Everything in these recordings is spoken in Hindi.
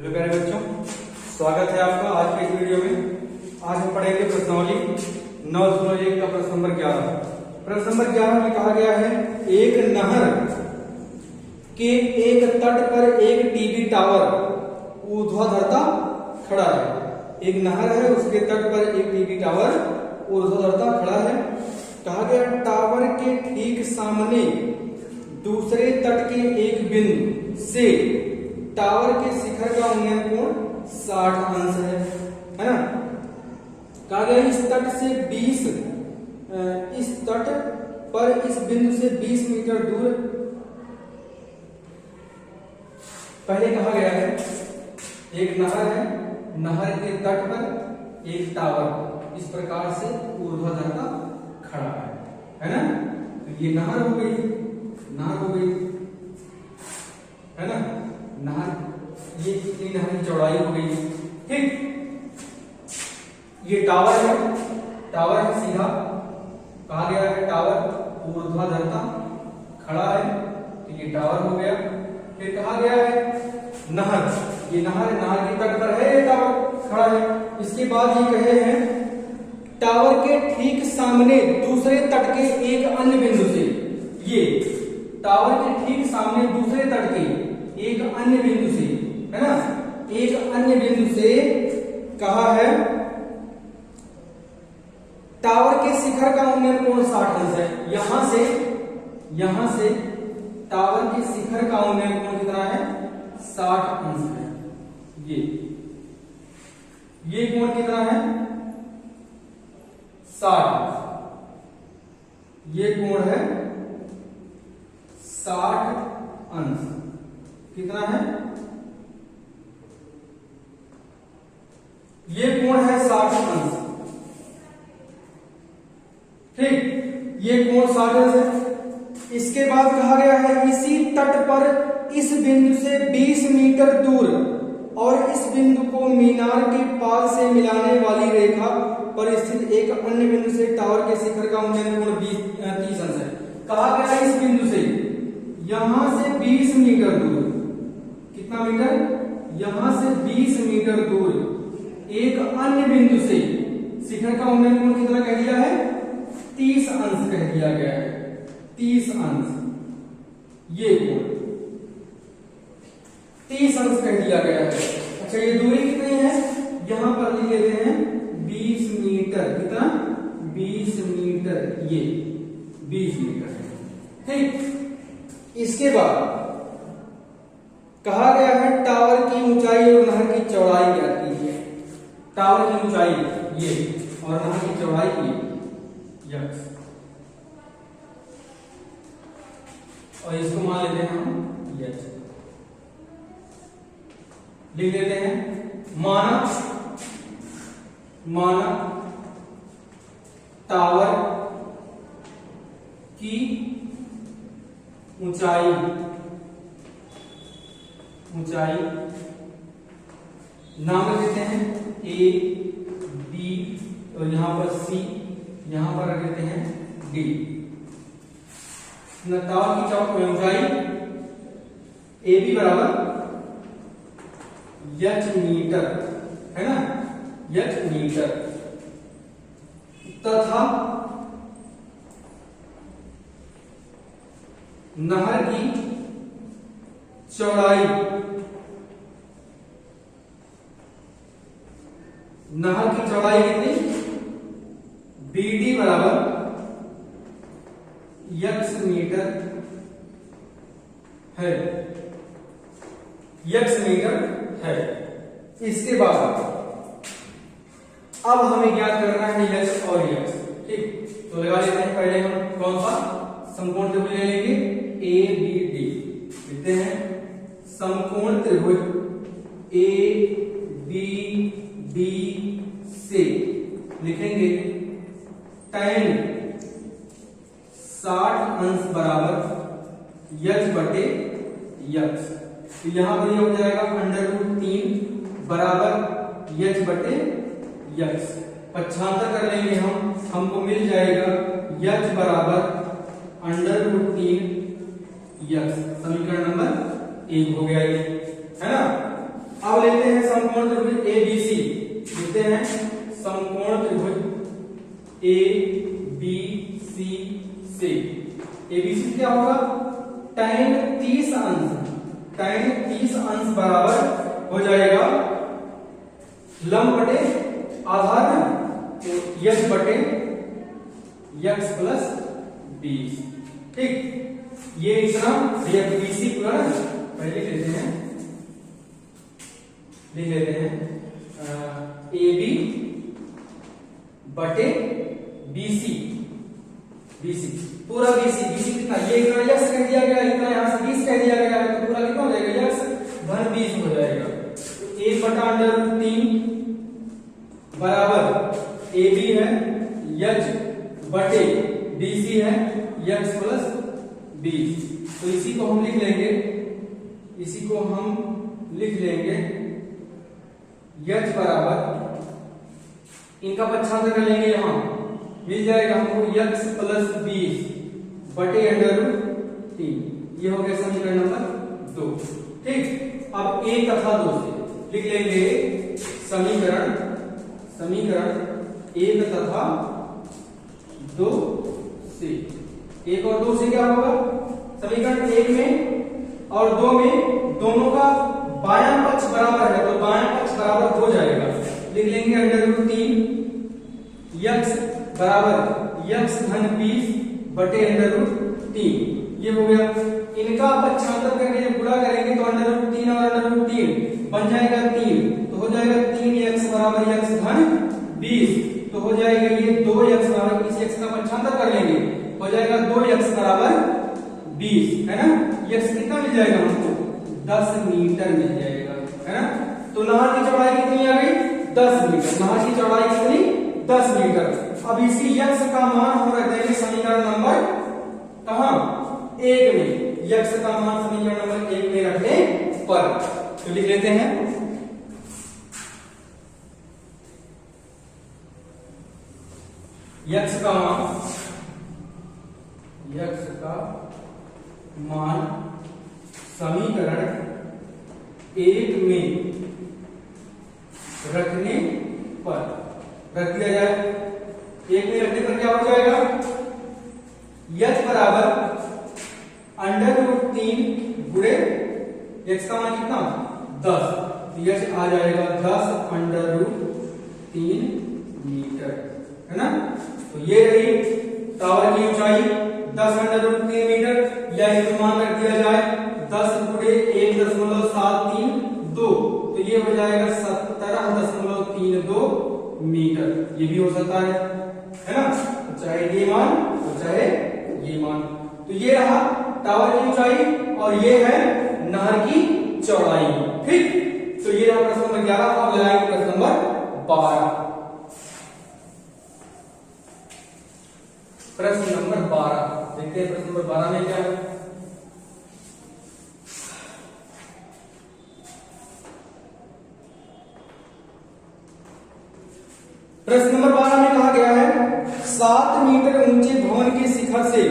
हेलो प्यारे बच्चों, स्वागत है आपका आज के इस वीडियो में। आज हम पढ़ेंगे प्रश्नावली 901 का प्रश्न नंबर 11। प्रश्न नंबर 11 में कहा गया है एक नहर के एक तट पर एक टीवी टावर ऊर्ध्वाधरता खड़ा है। एक नहर है, उसके तट पर एक टीवी टावर ऊर्ध्वाधरता खड़ा है। कहा गया टावर के ठीक सामने दूसरे तट के एक बिंदु से टावर के शिखर का उन्नयन कोण 60 अंश है ना। कहा गया इस तट पर इस बिंदु से 20 मीटर दूर। पहले कहा गया है एक नहर है, नहर के तट पर एक टावर इस प्रकार से ऊर्ध्वाधरता खड़ा है ना। तो ये नहर हो गई है ना। नहर ये कितनी नहर की चौड़ाई हो गई, ठीक। ये टावर है सीधा। कहा गया है टावर ऊर्ध्वाधरता खड़ा है, तो ये टावर हो गया। फिर कहा गया है नहर के तट पर है ये टावर खड़ा है। इसके बाद ये कहे हैं टावर के ठीक सामने दूसरे तट के एक अन्य बिंदु से, ये टावर के ठीक सामने दूसरे तट के एक अन्य बिंदु से है ना, एक अन्य बिंदु से कहा है टावर के शिखर का उन्नयन कोण 60 अंश है। यहां से टावर के शिखर का उन्नयन कोण कितना है, 60 अंश है। ये कोण कितना है, 60। ये कोण है 60 अंश। कितना है, ये कोण है 60 अंश, ठीक। ये कोण 60 अंश है। इसके बाद कहा गया है इसी तट पर इस बिंदु से 20 मीटर दूर और इस बिंदु को मीनार के पाल से मिलाने वाली रेखा पर स्थित एक अन्य बिंदु से टावर के शिखर का उन्नयन कोण 30 अंश है। कहा गया इस बिंदु से यहां से 20 मीटर दूर, कितना मीटर, यहां से 20 मीटर दूर एक अन्य बिंदु से शिखर का उन्नयन कोण कितना कह दिया है, 30 अंश कह दिया गया है। 30 अंश, ये कोण 30 अंश कह दिया गया है। अच्छा, ये दूरी कितनी है, यहां पर लिख लेते हैं 20 मीटर। कितना, 20 मीटर, ये 20 मीटर है, ठीक। इसके बाद कहा गया है टावर की ऊंचाई और नहर की चौड़ाई क्या कीजिए। टावर की ऊंचाई ये और नहर की चौड़ाई ये यक्स, और इसको मान लेते हैं हम यच। लिख लेते हैं माना टावर की ऊंचाई नाम रख देते हैं ए बी और यहां पर सी, यहां पर रख देते हैं डी। टावर की ऊंचाई ए बी बराबर यच मीटर है ना, यच मीटर, तथा नहर की चौड़ाई कितनी, BD बराबर यक्स मीटर है, यक्स मीटर है। इसके बाद अब हमें ज्ञात करना है यक्स और यक्स, ठीक। तो लगा लेते हैं पहले हम कौन सा समकोण त्रिभुज ले लेंगे, ABD लिखते हैं। समकोण त्रिभुज ABD से लिखेंगे tan 60 अंश बराबर यच बटे यक्स। तो यहां पर ये हो जाएगा √3 बराबर यच बटे यक्स। पक्षांतर कर लेंगे हमको मिल जाएगा यच बराबर √3 यक्स। समीकरण नंबर 1 हो गया ये, है ना। अब लेते समकोण त्रिभुज ABC, लिखते हैं समकोण त्रिभुज ABC से ABC क्या होगा, tan 30 अंश बराबर हो जाएगा लंब बटे आधार ना, तो x बटे x प्लस 20। ठीक, ये इतना BC पूरा पहले लिख लेते हैं AB बटे BC पूरा BC कितना, ये इतना x कह दिया गया, इतना यहाँ से 20 कह दिया गया है, तो पूरा कितना हो जाएगा, x धन 20 हो जाएगा। तो 1 बटा √3 बराबर AB है h बटे BC है x प्लस 20। तो इसी को हम लिख लेंगे h बराबर, इनका पक्षांतर कर लेंगे, यहां मिल जाएगा हमको x प्लस 20 बटे √3। ये हो गया समीकरण नंबर 2। ठीक, अब 1 तथा 2 से लिख लेंगे समीकरण 1 तथा 2 से। 1 और 2 से क्या होगा, समीकरण 1 में और 2 में दोनों का बायां पक्ष बराबर है, तो बायां पक्ष बराबर हो जाएगा। लिख लेंगे √3 x बराबर x धन 20 बटे √3। ये हो गया, इनका पक्षांतर करके जब गुणा करेंगे तो √3 और √3 बन जाएगा 3, तो हो जाएगा 3x बराबर x धन 20, तो हो जाएगा ये 2x बराबर, इस x का पक्षांतर कर लेंगे, हो जाएगा 2x बराबर 20, है ना। x कितना मिल जाएगा हमको, 10 मीटर मिल जाएगा, है ना। तो नहर की चौड़ाई कितनी आ गई, 10 मीटर। नहर की चौड़ाई कितनी, 10 मीटर। अब इसी x का मान हम रख देंगे समीकरण नंबर कहां, 1 में। x का मान समीकरण नंबर 1 में रखने पर तो लिख लेते हैं x का मान समीकरण 1 में रखने पर रख दिया जाए। 1 में रखने पर क्या हो जाएगा, h बराबर √3 गुणे x का मान कितना, 10, तो h आ जाएगा 10 √3 मीटर, है ना। तो ये रही टावर की ऊंचाई 10 √3 मीटर, या इसका मान रख दिया जाए 10 गुणे 1.732, तो ये हो जाएगा 17.32 मीटर। ये भी हो सकता है ना, चाहे ये मान तो चाहे ये मान। तो ये रहा टावर की ऊंचाई और ये है नहर की चौड़ाई। ठीक, तो ये रहा प्रश्न नंबर 11। अब लगाएंगे प्रश्न नंबर 12। प्रश्न नंबर 12 देखते हैं, प्रश्न नंबर 12 में क्या है। प्रश्न नंबर 12 में कहा गया है 7 मीटर ऊंचे भवन के शिखर से,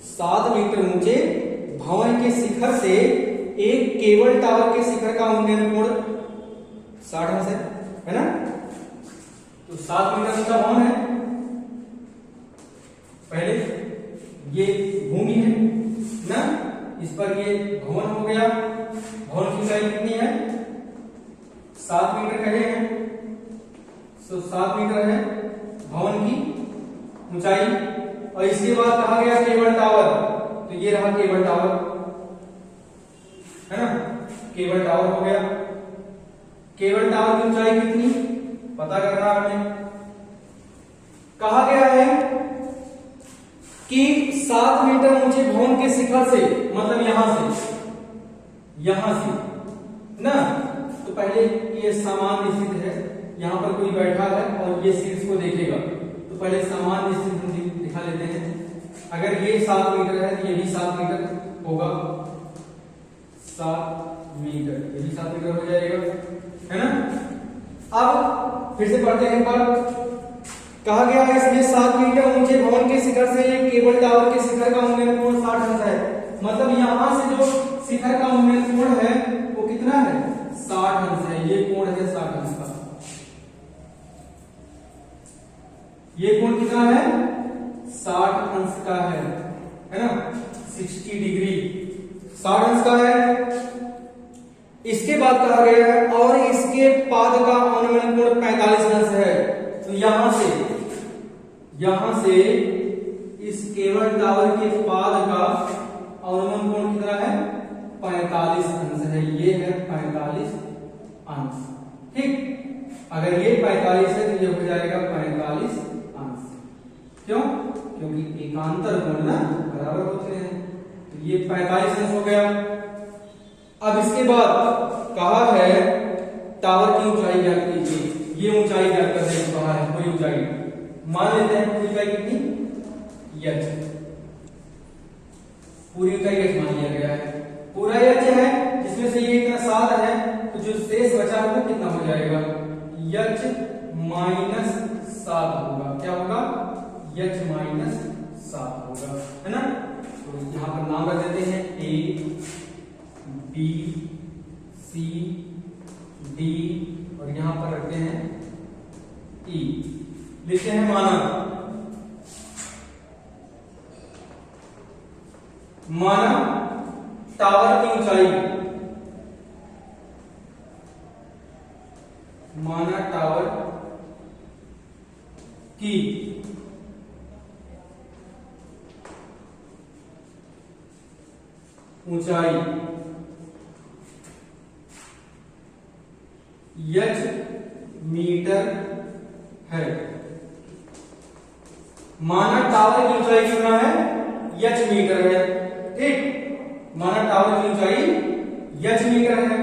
7 मीटर ऊंचे भवन के शिखर से एक केबल टावर के शिखर का उन्नयन कोण 60 अंश है ना। तो 7 मीटर ऊंचा भवन है, पहले ये भूमि है ना, इस पर ये भवन हो गया। भवन की ऊंचाई कितनी है, 7 मीटर कहे हैं, तो 7 मीटर है भवन की ऊंचाई। और इसके बाद कहा गया केबल टावर, तो ये रहा केबल टावर, है ना। केबल टावर हो गया। केबल टावर की ऊंचाई कितनी पता करना हमें। कहा गया है कि 7 मीटर ऊंचे भवन के शिखर से, मतलब यहां से ना, तो पहले ये सामान्य स्थित है, यहां पर कोई बैठा है और ये शीर्ष को देखेगा, तो पहले सामान्य स्थिति दिखा लेते हैं। अगर ये 7 मीटर है तो ये भी 7 मीटर होगा, 7 मीटर, ये भी 7 मीटर हो जाएगा, है ना। अब फिर से पढ़ते हैं एक बार। कहा गया है इसमें 7 मीटर ऊंचे भवन के शिखर से एक केबल टावर के शिखर का उन्नयन कोण 60 अंश है। मतलब यहां से जो शिखर का उन्नयन कोण है वो कितना है, 60 अंश है। ये ये कोण कितना है? 60 अंश का है ना, 60 डिग्री 60 अंश का है। इसके बाद कहा गया है और इसके पाद का अनुमेय कोण 45 अंश है। तो यहां से इस केबल टावर के पाद का अनुमेय कोण कितना है? 45 अंश है। ये है 45 अंश। ठीक, अगर ये 45 है तो ये हो जाएगा 45 अंश। क्यों? क्योंकि एकांतर कोण ना बराबर होते हैं। तो ये 45 अंश हो गया। अब इसके बाद कहा है टावर की ऊंचाई ज्ञात कीजिए। ये ऊंचाई ज्ञात करने को कहा है। कोई ऊंचाई मान लेते हैं, पूरी ऊंचाई कितनी? h, पूरी ऊंचाई h मान लिया गया है। पूरा h है, जिसमें से ये इतना 7 है, तो जो शेष बचा है वो कितना हो जाएगा? h माइनस 7 होगा। क्या होगा? h माइनस 7 होगा, है ना। तो यहां पर नाम रख देते हैं a, b, c, d और यहां पर रखते हैं e। लिखते हैं माना टावर की ऊंचाई, माना टावर की ऊंचाई h मीटर है। माना टावर की ऊंचाई कितना है? h मीटर है। ठीक, माना टावर की ऊंचाई h मीटर है।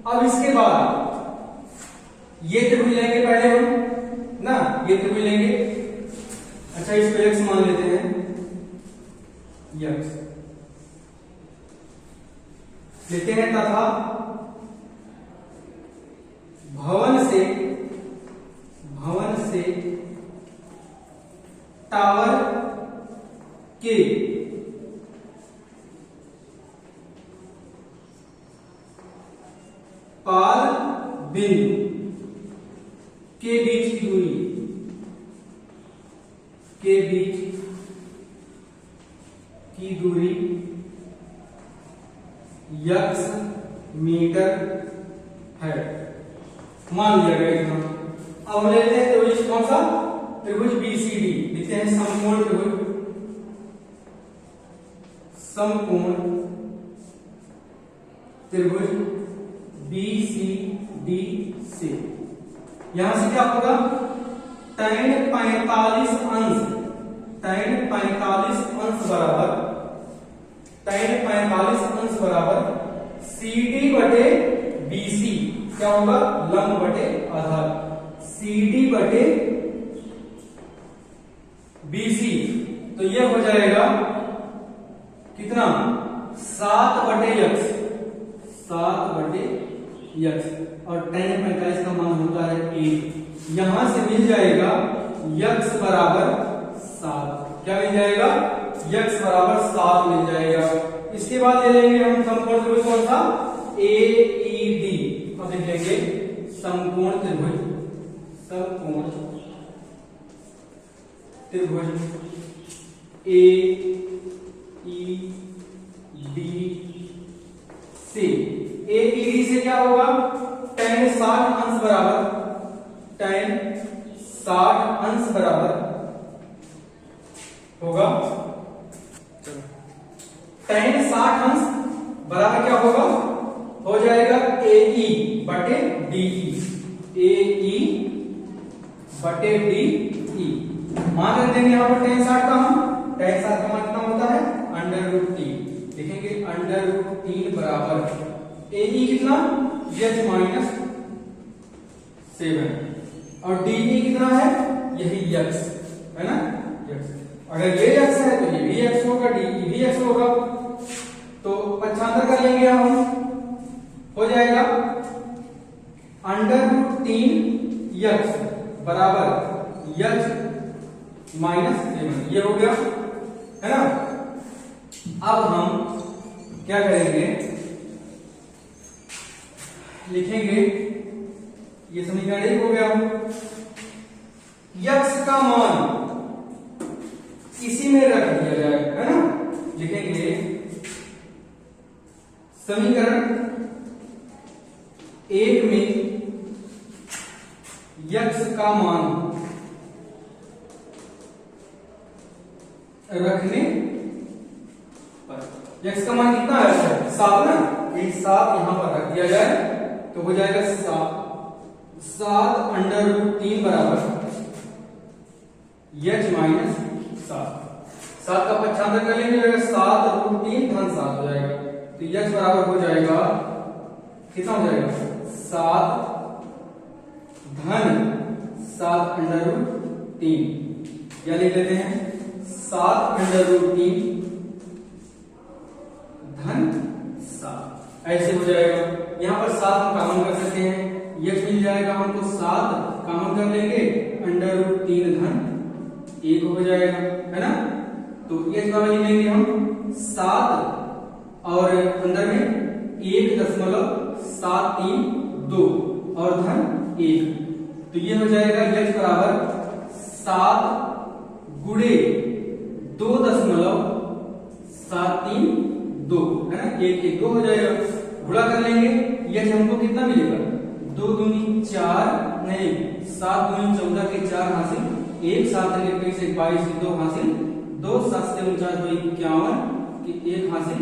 अब इसके बाद ये त्रिभुज लेंगे पहले हम ना, ये त्रिभुज लेंगे। अच्छा, इसको x मान लेते हैं, x लेते हैं तथा भवन से टावर के पाद बिंदु के बीच की दूरी x मीटर है। मान लिया गया इतना। अब हम लेते हैं त्रिभुज, कौन सा? त्रिभुज BCD। लिखते हैं समकोण त्रिभुज BCD से यहां से क्या होगा? tan 45 अंश बराबर CD बटे BC। क्या होगा? लंब बटे आधार। CD बटे BC, तो यह हो जाएगा कितना? 7 बटे x और tan 45 का मान होता है 1। यहां से मिल जाएगा x बराबर 7। क्या मिल जाएगा? x बराबर 7 मिल जाएगा। इसके बाद ले लेंगे हम समकोण त्रिभुज, कौन सा? AED। अब देख लेंगे समकोण त्रिभुज AED से क्या होगा? tan 60 अंश बराबर होगा, tan 60 अंश बराबर क्या होगा? हो जाएगा AE बटे DE। मान रख देंगे यहां पर tan 60 का मान कितना होता है? √3। लिखेंगे √3 बराबर AE कितना? h माइनस 7 और DE कितना है? यही x है ना, x। अगर ये x है तो ये भी x होगा, DE भी x होगा। तो पक्षांतर कर लेंगे हम, हो जाएगा √3x बराबर h माइनस 7। ये हो गया, है ना। अब हम क्या करेंगे? लिखेंगे, ये समीकरण 1 हो गया। यक्स का मान इसी में रख दिया जाएगा, है ना। लिखेंगे समीकरण 1 में यक्स का मान रखने पर, यक्स का मान कितना है 7 ना, ये 7 यहां पर रख दिया जाए तो हो जाएगा 7 अंडर रूट 3 बराबर यच माइनस 7 का पक्षांतर कर लेंगे, 7 रूट 3 धन 7 हो जाएगा, तो यच बराबर हो जाएगा कितना हो जाएगा 7 धन 7 अंडर रूट 3, या लिख लेते हैं 7 अंडर रूट 3 धन 7, ऐसे हो जाएगा। यहां पर 7 हम कॉमन कर सकते हैं, यच मिल जाएगा हमको 7 कॉमन कर लेंगे, अंडर रूट 3 धन 1 हो जाएगा, है ना। तो यच बराबर लिख लेंगे हम 7 और अंदर में 1.732 और धन 1, तो ये हो जाएगा यच बराबर 7 गुणे 2.732, है ना, 1 2 हो जाएगा, गुणा कर लेंगे, यच हमको कितना मिलेगा 2 दूनी 4 नहीं 7 दूनी 14 के 4 हासिल, 1 7 के 22 2 हासिल, 2 7 से 49 तो 51 कि 1 हासिल,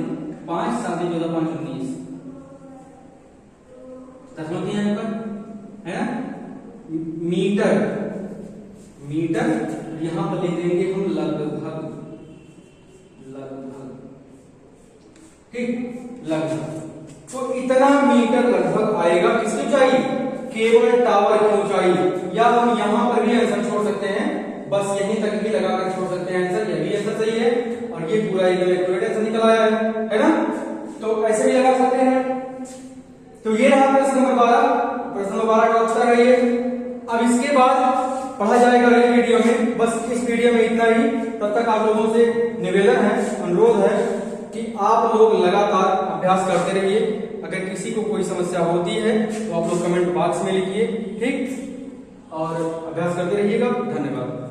5 7 14 5 19 दशमलव की यहाँ पर, है ना। मीटर मीटर यहां पर लिख देंगे हम लगभग, ठीक, लगभग। तो इतना मीटर लगभग आएगा किसकी ऊंचाई, केवल टावर की ऊंचाई, या हम यहां पर भी आंसर छोड़ सकते हैं, बस यहीं तक भी लगाकर छोड़ सकते हैं आंसर, यह भी आंसर सही है और ये पूरा एकदम एक्यूरेट आंसर निकल आया है ना। तो ऐसे भी लगा सकते हैं। तो ये रहा प्रश्न नंबर 12, प्रश्न नंबर 12 का उत्तर है ये। अब इसके बाद पढ़ा जाएगा अगले वीडियो में, बस इस वीडियो में इतना ही। तब तक आप लोगों से निवेदन है, अनुरोध है कि आप लोग लगातार अभ्यास करते रहिए। अगर किसी को कोई समस्या होती है तो आप लोग कमेंट बॉक्स में लिखिए, ठीक, और अभ्यास करते रहिएगा। धन्यवाद।